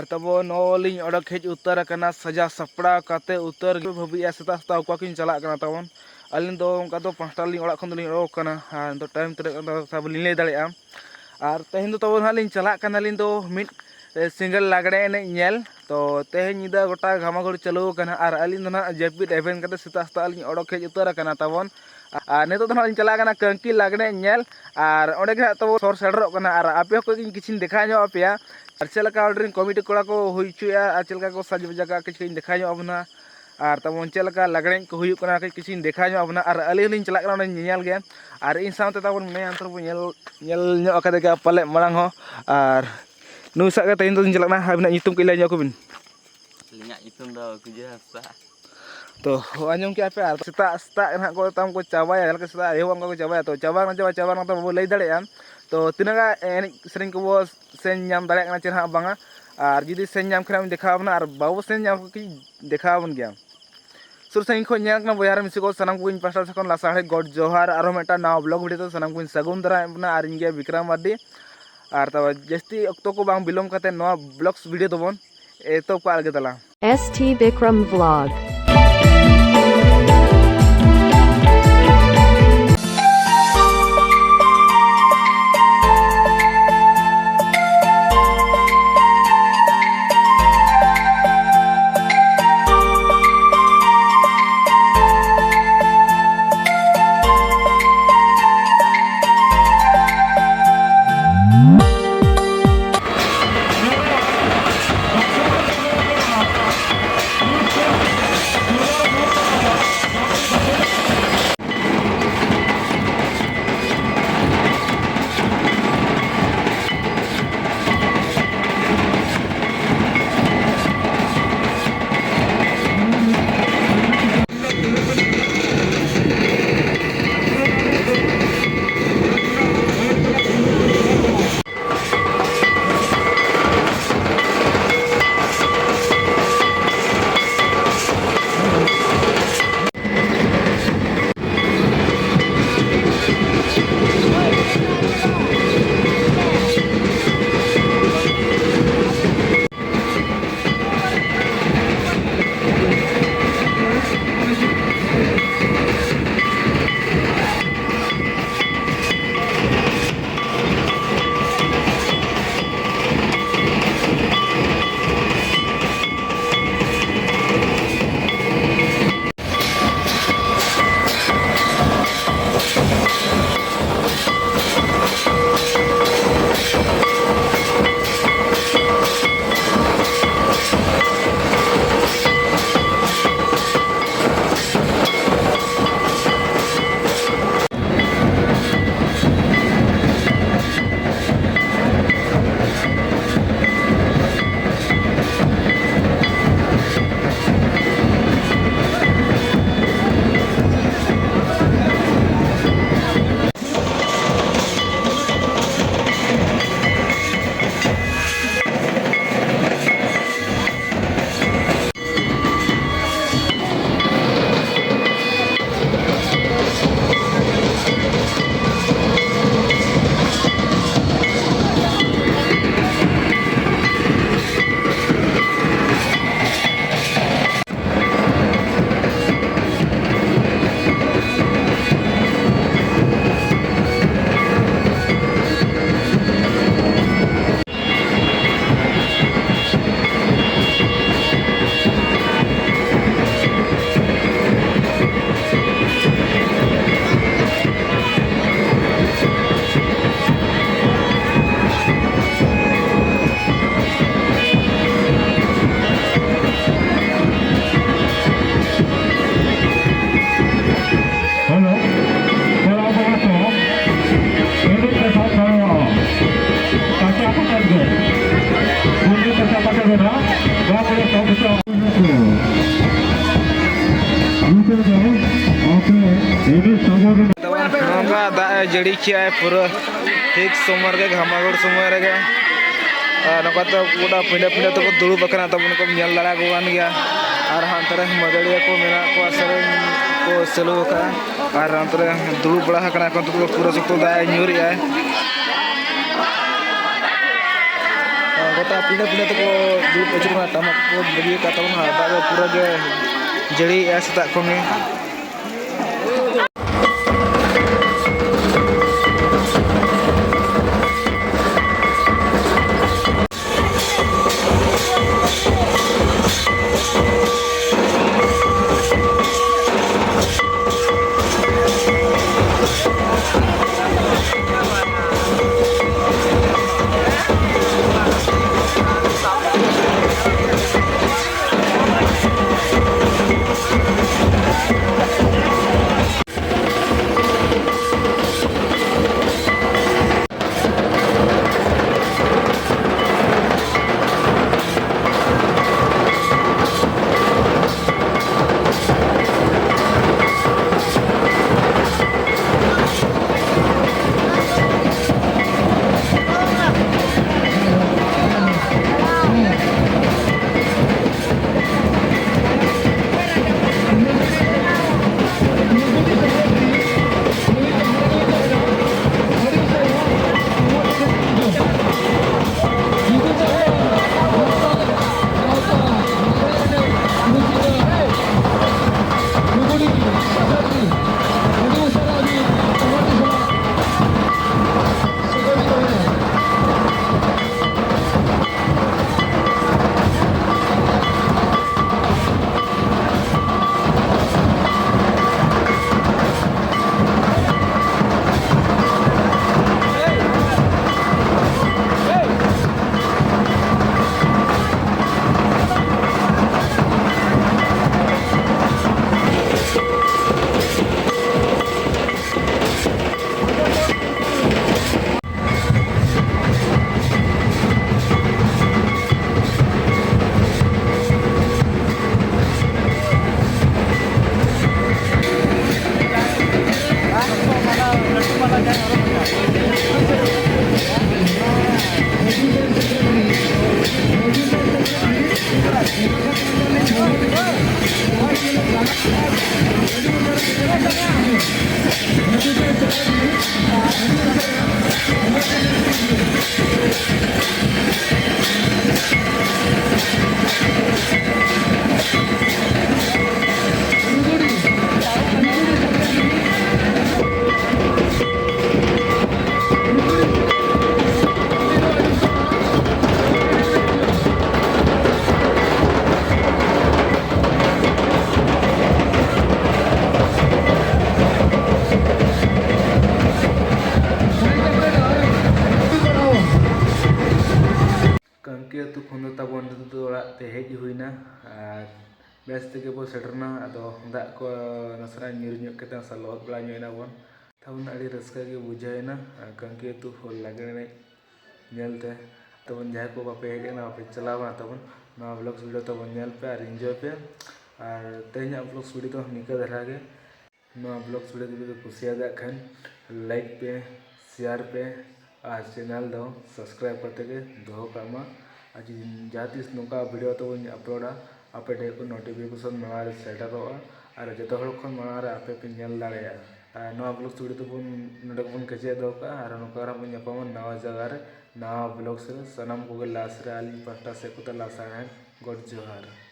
तब नौलिंग अड़क हेज उतर सजा सपड़ा काते उतर भाभी सेता सेता अका किन चला तबन अलिन दो उनका दो 5टा लिंग ओड़ा खन लिंग ओड़कना हां दो टाइम तरे सब लिंग लई दाड़ेया आर तेहन दो तब हां लिंग चला कना लिंग दो मिड सिंगल लागड़े एने नेल तो तेहन निदा गोटा घामाघोड़ चालू कना आर अलिन दो ना जेपिड एवेन कते सेता सेता लिंग ओड़क हेज उतर कना तबन आर नेतो दो ना लिंग चला कना कंकी लागड़े नेल आर ओंडे गे तब सर सेडरक कना आर आपे को किछिन देखा ᱧᱚᱜ अपेया और चलका ऑर्डरिंग कमिटी कोड़ा को हुईचुया और चलका को सज बजाका किसी देखा बना और तब चलका लगड़े को हुईकना किसी देखा बना और अली लिंग चला नेल गया और इन साथ तब मे अंतर बो पाले मांग हो और नुई सा तेज दो चलना अबिना ᱧᱩᱛᱩᱢ को लैन को बिन तो आजम क्या पे सेता सेता ना को तम को चाबाया हल्का सेता एहो को चाबाया तो चाबा तो बाबू लई दाड़ेया तो तिनागा एन सेरिंग को सेन नाम दाड़े चेहरा बांगा और जुदी सेन नाम खरा देखा बना और बाबू सेन नाम की देखा बन गया सुर सेन को नेलना बयार मिसे को सनम को पास्टा से लासाहे गॉड जोहार और मेटा नाव ब्लॉग वीडियो तो सनम को सगुन दरा बना और इंगे विक्रम मार्डी और तब जस्ती अक्तो को बांग बिलोम करते नवा ब्लॉग्स वीडियो दबन ए तो पाल के तला ST Bikram Vlog। जड़ी किया पूरा ठीक सोमवार के घामागोड़ सोमवार रे नका तो गोटा पिंडा पिंडा तो दुड़ूब तब उनको नल दाड़ा गया और हांतरे मदड़िया को मेना को सेरेन को चालू और हांतरे दुड़ूब बड़ा तो पूरा सब दाए ᱧᱩᱨᱤया गोटा पिंडा पिंडा तक दुब अचुरना टमाक को बगी का तब दाग पूरा के जड़ी सेता खन कंकी अतु खन तबन ओड़ते हेज हुईना और बेस तेगे बो सेटरना अदो दाग को नसरा ᱧᱩᱨ के लहद बड़ा ᱧᱚᱜ बन तबन अड़ी रस्का गे बुझाएना कंकी अतु लागणे नेलते तबन जहाँ को बापे हेजना बापे चलावना तबन ना ब्लॉग्स वीडियो तबन नेल पे और एंजॉय पे और तेहना ब्लॉग्स वीडियो तो निका धरा गे ना ब्लॉग्स वीडियो जो कुसियादा खान लाइक पे शेयर पे और चैनल दो सब्सक्राइब करते के दोहो कामा आज जहाँ तीस नौका वीडियो तो अपलोडा आपे ठे को नोटिफिकेशन मारे सेटरोगा और जो खन मारे आपे पे नेल दाड़ेया नवा ब्लॉग्स वीडियो तो बन नोडे बन केचे दो का और नौका बन नापा नवा जगह रे नवा ब्लॉग्स रे सनम को लास्ट रे आली पास्टा से को लास्ट है गॉड जोहार।